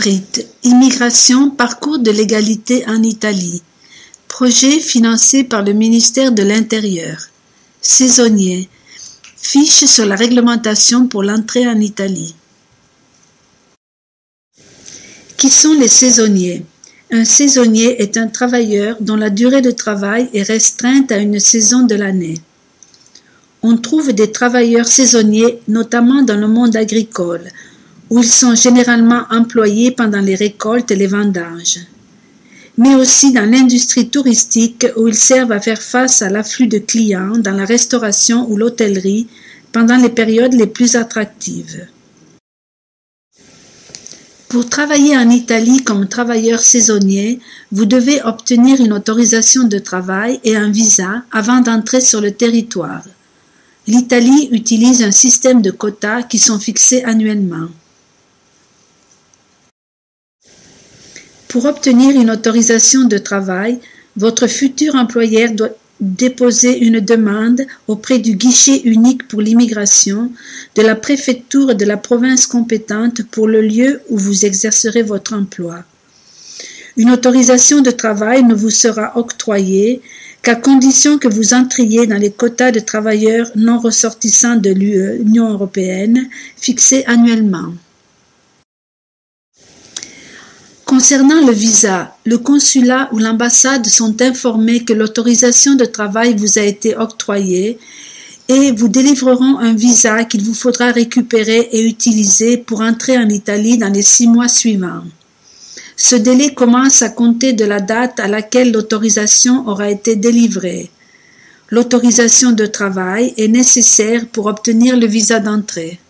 PRIT, Immigration, parcours de l'égalité en Italie. Projet financé par le ministère de l'Intérieur. Saisonnier. Fiche sur la réglementation pour l'entrée en Italie. Qui sont les saisonniers? Un saisonnier est un travailleur dont la durée de travail est restreinte à une saison de l'année. On trouve des travailleurs saisonniers notamment dans le monde agricole, où ils sont généralement employés pendant les récoltes et les vendanges, mais aussi dans l'industrie touristique où ils servent à faire face à l'afflux de clients dans la restauration ou l'hôtellerie pendant les périodes les plus attractives. Pour travailler en Italie comme travailleur saisonnier, vous devez obtenir une autorisation de travail et un visa avant d'entrer sur le territoire. L'Italie utilise un système de quotas qui sont fixés annuellement. Pour obtenir une autorisation de travail, votre futur employeur doit déposer une demande auprès du guichet unique pour l'immigration de la préfecture de la province compétente pour le lieu où vous exercerez votre emploi. Une autorisation de travail ne vous sera octroyée qu'à condition que vous entriez dans les quotas de travailleurs non ressortissants de l'Union européenne fixés annuellement. Concernant le visa, le consulat ou l'ambassade sont informés que l'autorisation de travail vous a été octroyée et vous délivreront un visa qu'il vous faudra récupérer et utiliser pour entrer en Italie dans les 6 mois suivants. Ce délai commence à compter de la date à laquelle l'autorisation aura été délivrée. L'autorisation de travail est nécessaire pour obtenir le visa d'entrée.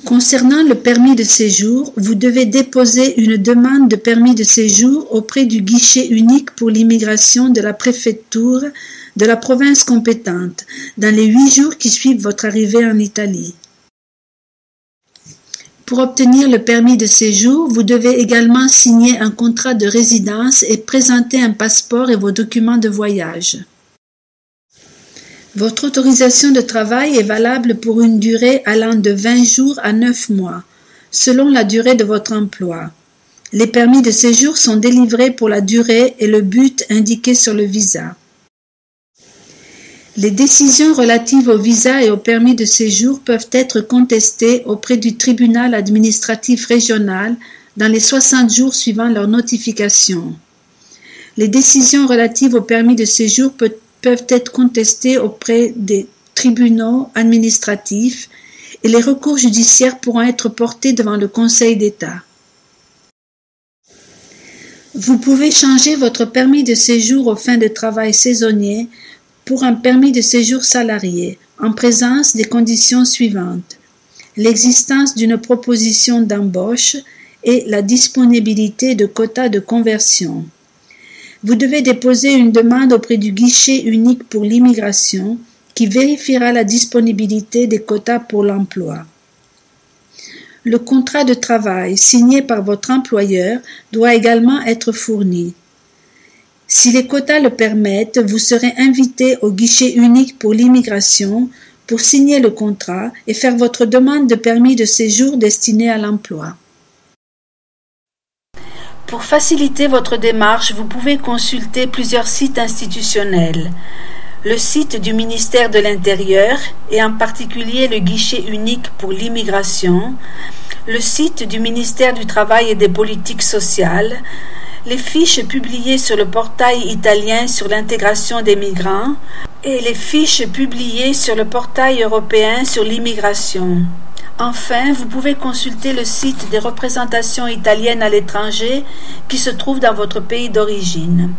Concernant le permis de séjour, vous devez déposer une demande de permis de séjour auprès du guichet unique pour l'immigration de la préfecture de la province compétente dans les 8 jours qui suivent votre arrivée en Italie. Pour obtenir le permis de séjour, vous devez également signer un contrat de résidence et présenter un passeport et vos documents de voyage. Votre autorisation de travail est valable pour une durée allant de 20 jours à 9 mois, selon la durée de votre emploi. Les permis de séjour sont délivrés pour la durée et le but indiqué sur le visa. Les décisions relatives au visa et au permis de séjour peuvent être contestées auprès du tribunal administratif régional dans les 60 jours suivant leur notification. Les décisions relatives au permis de séjour peuvent être contestées auprès des tribunaux administratifs et les recours judiciaires pourront être portés devant le Conseil d'État. Vous pouvez changer votre permis de séjour aux fins de travail saisonnier pour un permis de séjour salarié, en présence des conditions suivantes: l'existence d'une proposition d'embauche et la disponibilité de quotas de conversion. Vous devez déposer une demande auprès du guichet unique pour l'immigration qui vérifiera la disponibilité des quotas pour l'emploi. Le contrat de travail signé par votre employeur doit également être fourni. Si les quotas le permettent, vous serez invité au guichet unique pour l'immigration pour signer le contrat et faire votre demande de permis de séjour destiné à l'emploi. Pour faciliter votre démarche, vous pouvez consulter plusieurs sites institutionnels. Le site du ministère de l'Intérieur et en particulier le guichet unique pour l'immigration, le site du ministère du Travail et des Politiques sociales, les fiches publiées sur le portail italien sur l'intégration des migrants et les fiches publiées sur le portail européen sur l'immigration. Enfin, vous pouvez consulter le site des représentations italiennes à l'étranger qui se trouve dans votre pays d'origine.